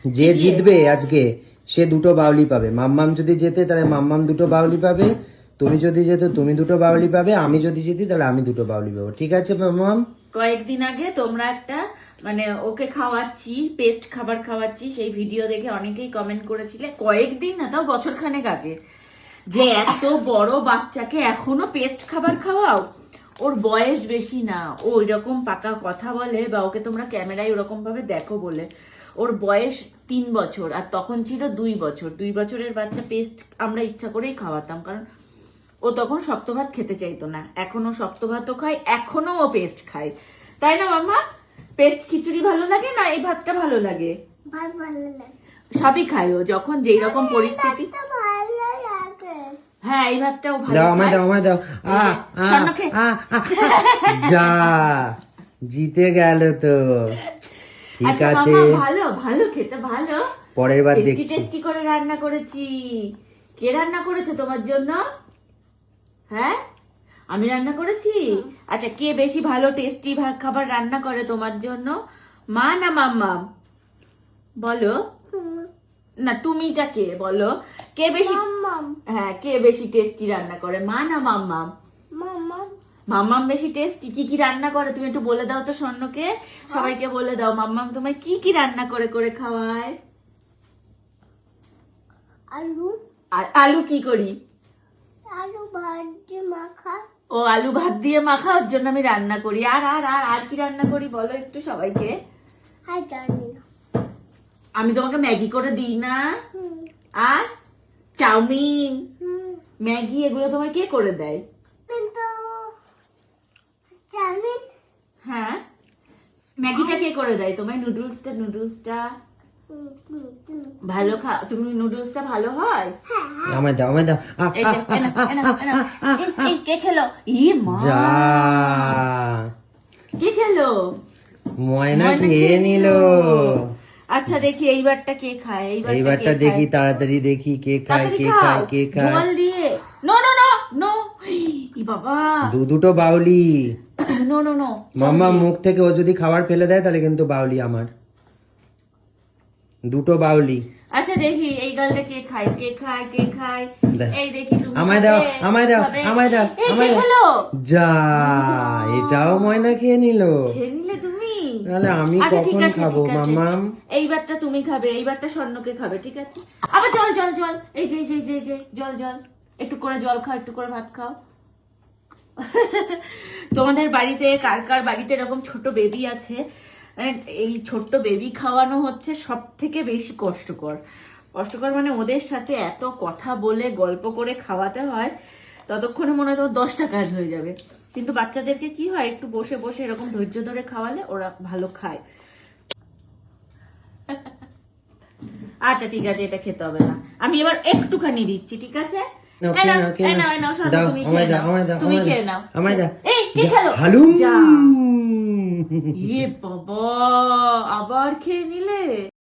যে জিতবে আজকে সে দুটো বাউলি পাবে। মাম্মাম যদি জেতে তাহলে মাম্মাম দুটো বাউলি পাবে, তুমি যদি যেতে তুমি দুটো বাউলি পাবে, আমি যদি জিতি তাহলে আমি দুটো বাউলি পাবো। ঠিক আছে মাম্মাম? কয়েকদিন আগে তোমরা একটা মানে ওকে খাওয়াচ্ছি, পেস্ট খাবার খাওয়াচ্ছি, সেই ভিডিও দেখে অনেকেই কমেন্ট করেছিলে, কয়েকদিন না তাও বছর খানেক আগে, যে এত বড় বাচ্চাকে এখনো পেস্ট খাবার খাওয়াও, ওর বয়স বেশি না, ও ওইরকম পাকা কথা বলে, বা ওকে তোমরা ক্যামেরায় ওরকম ভাবে দেখো বলে। ওর বয়স 3 বছর, আর তখন ছিল 2 বছর। 2 বছরের বাচ্চা পেস্ট আমরা ইচ্ছা করেই খাওয়াতাম, কারণ ও তখন শক্ত ভাত খেতে চাইতো না। এখনো শক্ত ভাতও খায়, এখনো ও পেস্ট খায়, তাই না মাম্মা? পেস্ট খিচুড়ি ভালো লাগে না এই ভাতটা ভালো লাগে? সবই খায় ও, যখন যেই রকম পরিস্থিতি। হ্যাঁ, এই ভাতটাও ভালো। দাও আমায় দাও, আমায় দাও। যা জিতে গেল তো। ঠিক আচ্ছা আছে, মামা, ভালো ভালো খেতে ভালো। পরের বার টেস্টি দেখছি। টেস্টি করে রান্না করেছি। কে রান্না করেছে তোমার জন্য? হ্যাঁ, আমি রান্না করেছি। আচ্ছা, কে বেশি ভালো টেস্টি খাবার রান্না করে তোমার জন্য, মা না মাম্মা? বলো না, তুমিটা কে বলো? কে বেশি, হ্যাঁ, কে বেশি টেস্টি রান্না করে, মা না মাম্মাম? মাম্মাম বেশি টেস্টি। কি কি রান্না করে তুমি একটু বলে দাও তো স্বর্ণকে, সবাইকে বলে দাও মাম্মাম তোমায় কি কি রান্না করে করে খাওয়ায়। আলু আলু কি করি? আলু ভাত দিয়ে মাখা। ও আলু ভাত দিয়ে মাখা, ওর জন্য আমি রান্না করি। আর আর আর আর কি রান্না করি বলো একটু সবাইকে। আর জানি না। আমি তোমাকে ম্যাগি করে দিই না? আর চাউমিন, ম্যাগি এগুলো তোমায় কে করে দেয়? কিন্তু চাউমিন হ্যাঁ, ম্যাগিটা কে করে দেয় তোমায়? নুডলসটা ভালো তুমি নুডলসটা ভালো হয়? আমায় দাও, আমায় দাও। এই যে, এই কে খেলো? ইয়ে মা, যা কে খেলো? ময়না খেয়ে নিল। আচ্ছা দেখি এইবারটা কে খায়, এইবারটা দেখি, তাড়াতাড়ি দেখি কে খায়, কে খায়, কে খায়। জল দিয়ে। নো নো নো নো, ই বাবা, দুটো বাউলি। No no no. মাম্মা মুখ থেকে ও যদি খাবার ফেলে দেয় তাহলে কিন্তু বাউলি আমার। দুটো বাউলি। আচ্ছা দেখি এই গালটা কে খায়, কে খায়, কে খায়। এই দেখি তুমি আমায় দাও, খাবে, আমায় দাও, খাবে। আমায় দাও, এই কে আমায় দাও। খেলো? যা, এটাও ময়না খেয়ে নিল। খেয়ে নিলে তুমি? তাহলে আমি আচ্ছা ঠিক কখন আছে, খাবো ঠিক আছে। মাম্মাম? এইবারটা তুমি খাবে, এইবারটা স্বর্ণকে খাবে, ঠিক আছে? আবার জল জল জল, এই যে এই যে এই যে জল জল, একটু করে জল খাও, একটু করে ভাত খাও। তোমাদের বাড়িতে কার কার বাড়িতে এরকম ছোট বেবি আছে? এই ছোট্ট বেবি খাওয়ানো হচ্ছে সব থেকে বেশি কষ্টকর। মানে ওদের সাথে এত কথা বলে গল্প করে খাওয়াতে হয়, ততক্ষণে মনে হয় 10টা কাজ হয়ে যাবে। কিন্তু বাচ্চাদেরকে কি হয়, একটু বসে বসে এরকম ধৈর্য ধরে খাওয়ালে ওরা ভালো খায়। আচ্ছা ঠিক আছে, এটা খেতে হবে না, আমি এবার একটুখানি দিচ্ছি, ঠিক আছে? তুমি খেয়ে নাও। এই কে খেলো? হালুম। যা, এ বাবা, আবার খেয়ে নিলে।